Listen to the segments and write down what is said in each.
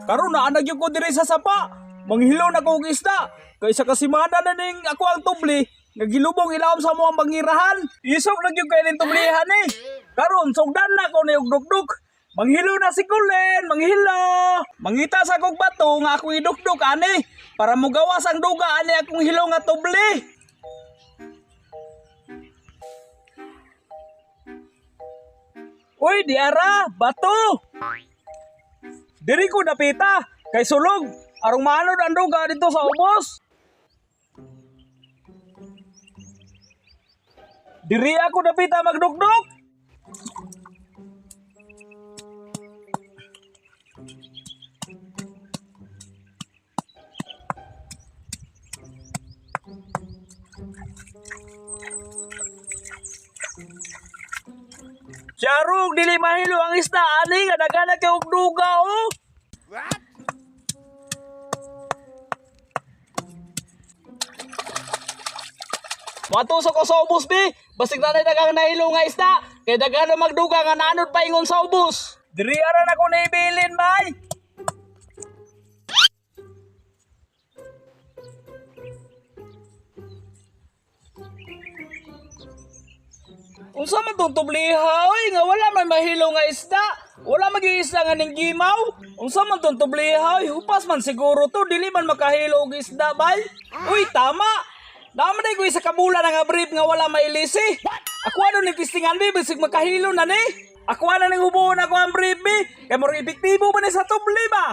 Karon na nagyog ko diri sa sapa. Manghilo na ko og isda. Kaysa kasimana na ning ako ang tubli. Nagilubong ilawom sa mo ang bangirahan. Isog nagyog kay ning tublihan eh. Karon sugdan na ko ni og dukduk. Manghilo na si Kulen, manghilo. Mangita sa kog bato nga ako idukduk ani para mugawas ang duga ani akong hilo nga tubli. Uy, diara, bato. Diri ko napita kay sulog. Arong maanod ang duga dito sa ubos. Diri ako napita magdukduk. Syarog, dili mahilo ang isda, ani nga dagana kay og duga oh. Matusok ko sa ubos bi, basig nanay dagang nahilo nga isda, kay dagana magduga nga naanod pa ingon sa ubos. Diri ara na ko naibilin, bay. Unsa man tong tublihaw nga wala man mahilo nga isda, wala mag-iisda nga ning gimaw. Unsa man tong tublihaw, hupas man siguro to, dili man makahilo og isda bay. Uy, tama. Naman ay ko isa kabula nga brief nga wala mailisi. Ako ano ni tistingan bi bisig makahilo na ni. Ako ano ning hubuon ako ang brief bi, kay mo epektibo ba ni sa tubli ba?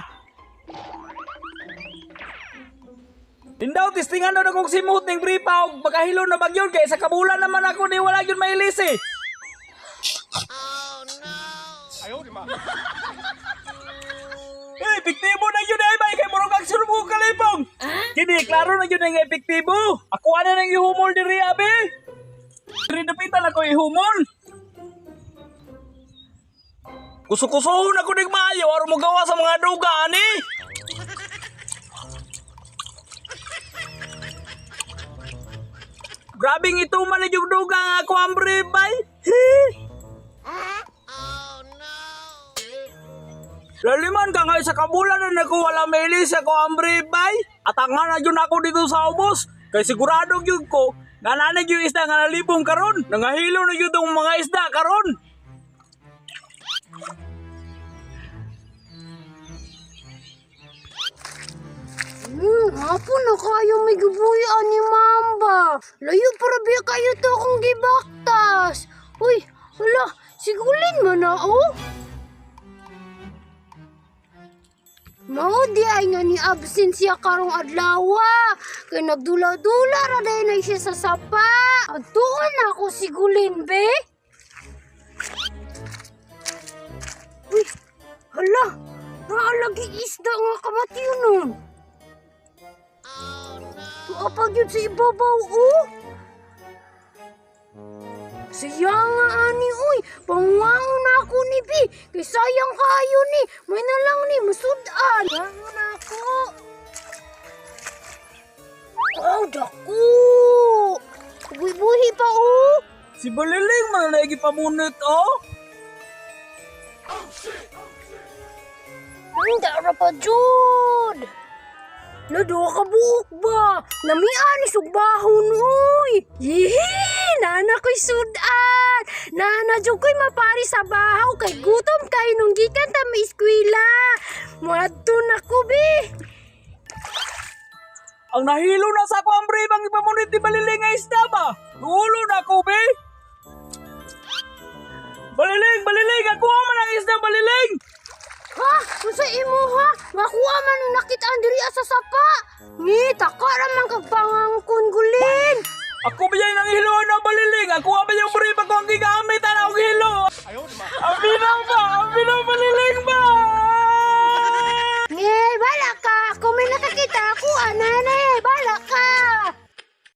Tindaw tistingan na kong simut ning bripa og makahilo na bagyon kay sa kabulan naman ako ni wala gyud mailisi. Oh no. Ayo di ma. Epektibo na yun ay bay kay murag ang surubo kalipong. Kini klaro na yun ang epektibo. Ako ana nang ihumol diri abi. Diri dapitan ako ihumol. Kusuk-kusuhon ako ning maayo aron mo gawa sa mga duga ani. Grabing ito man yung duga nga ako ang bribay. Oh no. Laliman ka nga sa kabulan na naku wala mailis ako ang bribay. At ang nga yun ako dito sa ubos. Kaya sigurado yun ko. Nga nanig yung isda nga nalibong karon. Nangahilo na yun yung mga isda karon. Hapon na kayo may gabuyan ni Mamba. Layo para biya kayo to akong gibaktas. Uy, hala, sigulin mo na, oh. Mao di ay nga ni absent siya karong adlawa. Kay nagdula-dula ra day na siya sa sapa. Adtuan ako sigulin, be. Uy, hala, naalagi isda nga kamatiyo nun. Apa yun sa ibabaw, oh? Siya nga, ani, uy. Panguangon na ako ni Bi. Kay sayang kayo ni. May na lang ni, masudan. Panguangon na ako. Oh, daku. Buhi-buhi pa, oh. Si Baliling man na pamunit oh. Hindi ra pa, Jud. Lado ka buok ba? Namian ni sugbahon, uy! Yee! Nana ko'y sudan! Nana dyan ko'y mapari sa bahaw kay gutom kayo nung gikan ta may eskwela. Muadto na ko, be! Ang nahilo na sa ako ang brave ang ipamunit ni Baliling nga isda ba? Nuulo na ako, be! Baliling! Baliling! Ako man ang isda, Baliling! Ha? Unsa imo ha? Makuha man ni nakitaan diri sa sapa. Ni taka ra man kag pangangkon gulin. Ako ba yan ang hilo na Baliling? Ako ba yung brave ako ang gigamit ang hilo? Ayaw, di ba? Ang binaw ba?